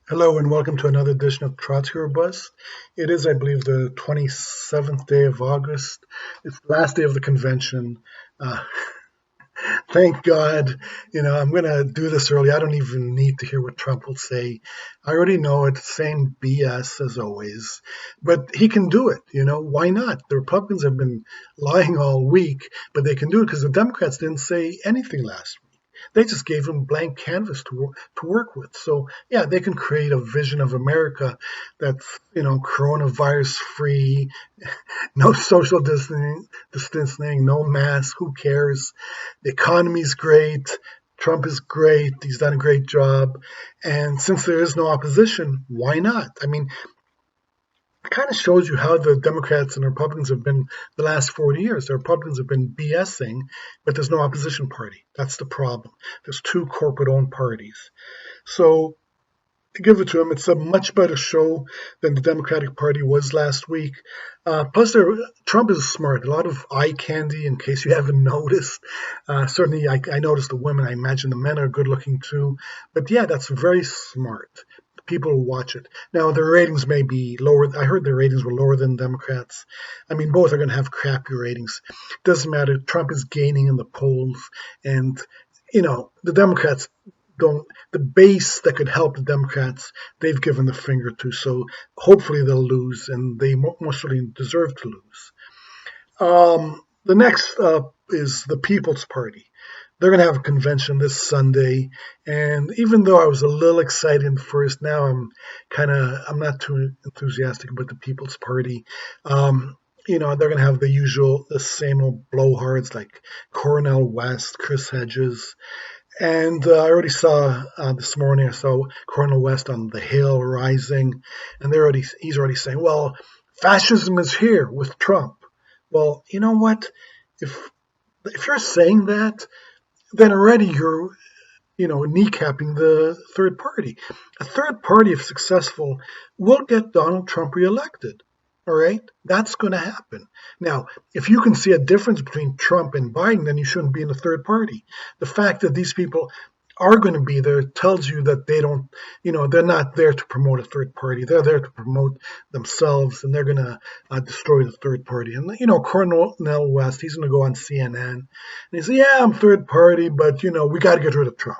Hello and welcome to another edition of Trotsky or Bus. It is, I believe, the 27th day of August. It's the last day of the convention. Uh, Thank God, I'm going to do this early. I don't even need to hear what Trump will say. I already know it's the same BS as always, but he can do it. Why not? The Republicans have been lying all week, but they can do it because the Democrats didn't say anything last week. They just gave them blank canvas to work with. So, yeah, they can create a vision of America that's, coronavirus free, no social distancing, no mask, who cares? The economy's great. Trump is great. He's done a great job. And since there is no opposition, why not? I mean, it kind of shows you how the Democrats and the Republicans have been the last 40 years. The Republicans have been BSing, but there's no opposition party. That's the problem. There's two corporate owned parties. So give it to him. It's a much better show than the Democratic Party was last week. Plus, Trump is smart. A lot of eye candy, in case you haven't noticed. Certainly, I noticed the women. I imagine the men are good looking too. But yeah, that's very smart. People will watch it. Now, their ratings may be lower. I heard their ratings were lower than Democrats. I mean, both are going to have crappy ratings. Doesn't matter. Trump is gaining in the polls. And, the Democrats don't, the base that could help the Democrats, they've given the finger to. So hopefully they'll lose, and they most certainly deserve to lose. The next up is the People's Party. They're going to have a convention this Sunday, and even though I was a little excited first, now I'm not too enthusiastic about the People's Party. They're going to have the same old blowhards like Cornell West, Chris Hedges, and I already saw this morning. I saw Cornel West on the Hill rising, and he's already saying, "Well, fascism is here with Trump." Well, you know what? If you're saying that, then already you're kneecapping the third party. A third party, if successful, will get Donald Trump reelected. All right, that's going to happen. Now, if you can see a difference between Trump and Biden, then you shouldn't be in the third party. The fact that these people are going to be there tells you that they don't, they're not there to promote a third party. They're there to promote themselves, and they're going to destroy the third party. And, Cornell West, he's going to go on CNN and he say, "Yeah, I'm third party, but, we got to get rid of Trump."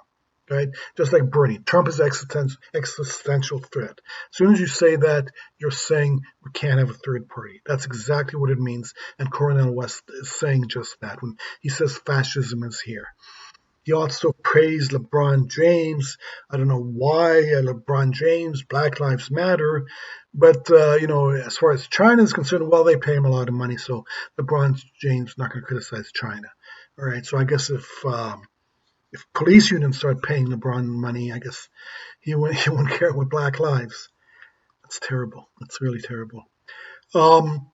Right? Just like Bernie, Trump is existential threat. As soon as you say that, you're saying we can't have a third party. That's exactly what it means. And Cornel West is saying just that when he says fascism is here. He also praised LeBron James. I don't know why LeBron James, Black Lives Matter. But, as far as China is concerned, well, they pay him a lot of money. So LeBron James is not going to criticize China. All right. So I guess if police unions start paying LeBron money, I guess he wouldn't care with Black Lives. That's terrible. That's really terrible. Um,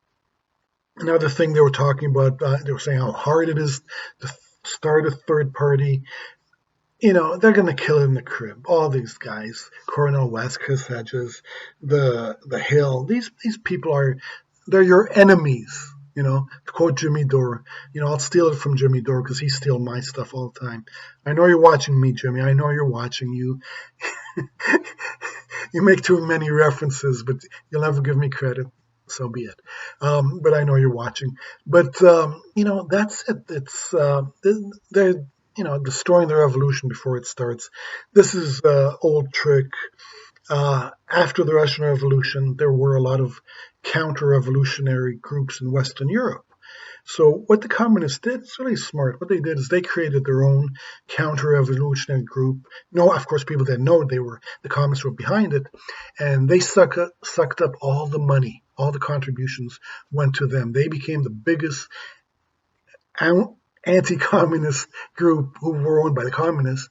Another thing they were talking about, they were saying how hard it is to start a third party. They're going to kill it in the crib. All these guys, Cornel West, Chris Hedges, the Hill. These people they're your enemies. To quote Jimmy Dore, I'll steal it from Jimmy Dore because he steals my stuff all the time. I know you're watching me, Jimmy. I know you're watching you. You make too many references, but you'll never give me credit. So be it. But I know you're watching. But, that's it. They're, destroying the revolution before it starts. This is an old trick. After the Russian Revolution, there were a lot of counter-revolutionary groups in Western Europe. So what the communists did, it's really smart. What they did is they created their own counter-revolutionary group. No, of course, people didn't know the communists were behind it, and they sucked up all the money. All the contributions went to them. They became the biggest anti-communist group who were owned by the communists,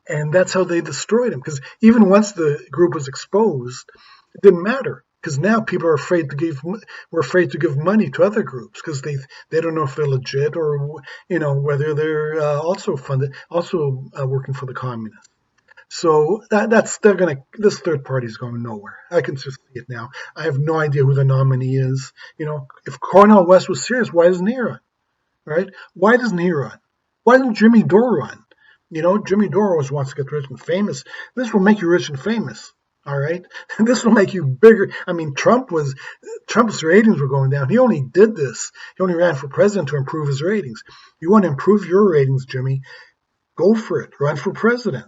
and that's how they destroyed them. Because even once the group was exposed, it didn't matter. Because now people are afraid to give money to other groups because they don't know if they're legit or whether they're also working for the communists. So this third party is going nowhere. I can just see it now. I have no idea who the nominee is. If Cornel West was serious, why doesn't he run? Right? Why doesn't he run? Why doesn't Jimmy Dore run? Jimmy Dore always wants to get rich and famous. This will make you rich and famous. All right, this will make you bigger. I mean, Trump's ratings were going down. He only did this. He only ran for president to improve his ratings. You want to improve your ratings, Jimmy? Go for it. Run for president.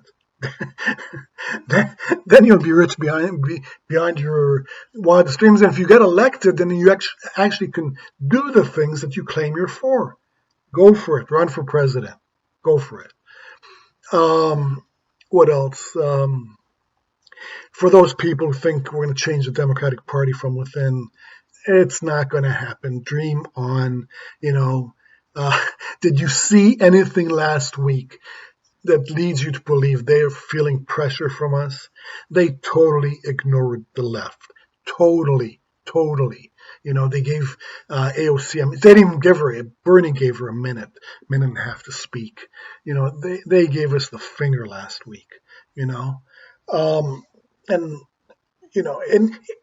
then you'll be rich beyond your wildest dreams. And if you get elected, then you actually can do the things that you claim you're for. Go for it. Run for president. Go for it. What else? For those people who think we're going to change the Democratic Party from within, it's not going to happen. Dream on. Did you see anything last week that leads you to believe they are feeling pressure from us? They totally ignored the left. Totally. They gave AOC, they didn't even give her, Bernie gave her a minute and a half to speak. They gave us the finger last week, and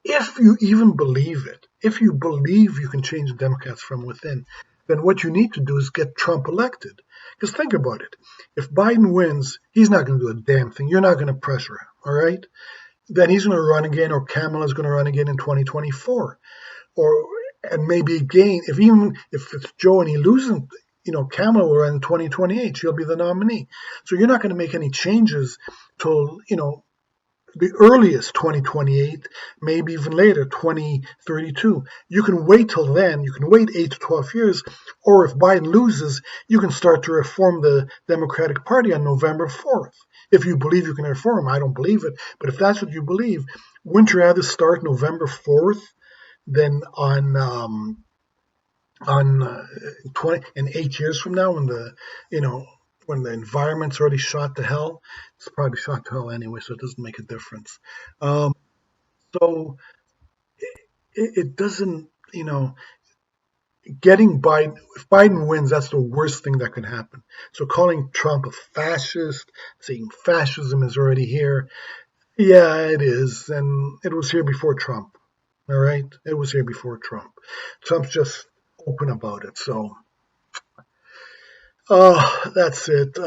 if you even believe it, if you believe you can change the Democrats from within, then what you need to do is get Trump elected. Because think about it. If Biden wins, he's not going to do a damn thing. You're not going to pressure him, all right? Then he's going to run again, or Kamala's going to run again in 2024. And maybe again, if it's Joe and he loses, Kamala will run in 2028. She'll be the nominee. So you're not going to make any changes till, the earliest 2028, maybe even later, 2032. You can wait till then. You can wait 8 to 12 years. Or if Biden loses, you can start to reform the Democratic Party on November 4th. If you believe you can reform, I don't believe it. But if that's what you believe, wouldn't you rather start November 4th than on 8 years from now, when the environment's already shot to hell? It's probably shot to hell anyway, so it doesn't make a difference. So it doesn't, getting Biden, if Biden wins, that's the worst thing that can happen. So calling Trump a fascist, saying fascism is already here, yeah, it is. And it was here before Trump. All right? It was here before Trump. Trump's just open about it. So that's it.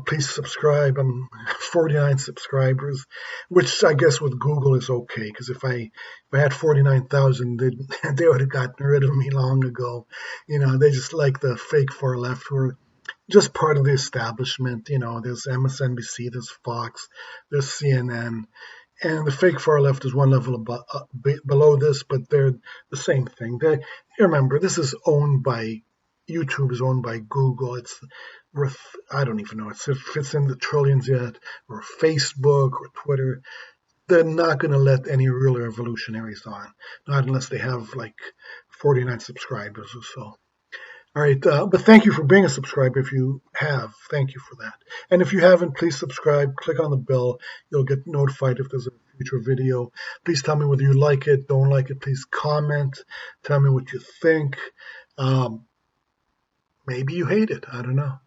Please subscribe. I'm 49 subscribers, which I guess with Google is okay, because if I had 49,000, they would have gotten rid of me long ago. They just like the fake far left who are just part of the establishment. There's MSNBC, there's Fox, there's CNN, and the fake far left is one level below this, but they're the same thing. Remember, this is owned by YouTube, is owned by Google. It's worth, I don't even know if it's in the trillions yet, or Facebook or Twitter. They're not going to let any real revolutionaries on, not unless they have like 49 subscribers or so. All right, but thank you for being a subscriber. If you have, thank you for that. And if you haven't, please subscribe. Click on the bell. You'll get notified if there's a future video. Please tell me whether you like it, don't like it. Please comment. Tell me what you think. Maybe you hate it. I don't know.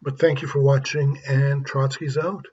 But thank you for watching, and Trotsky's out.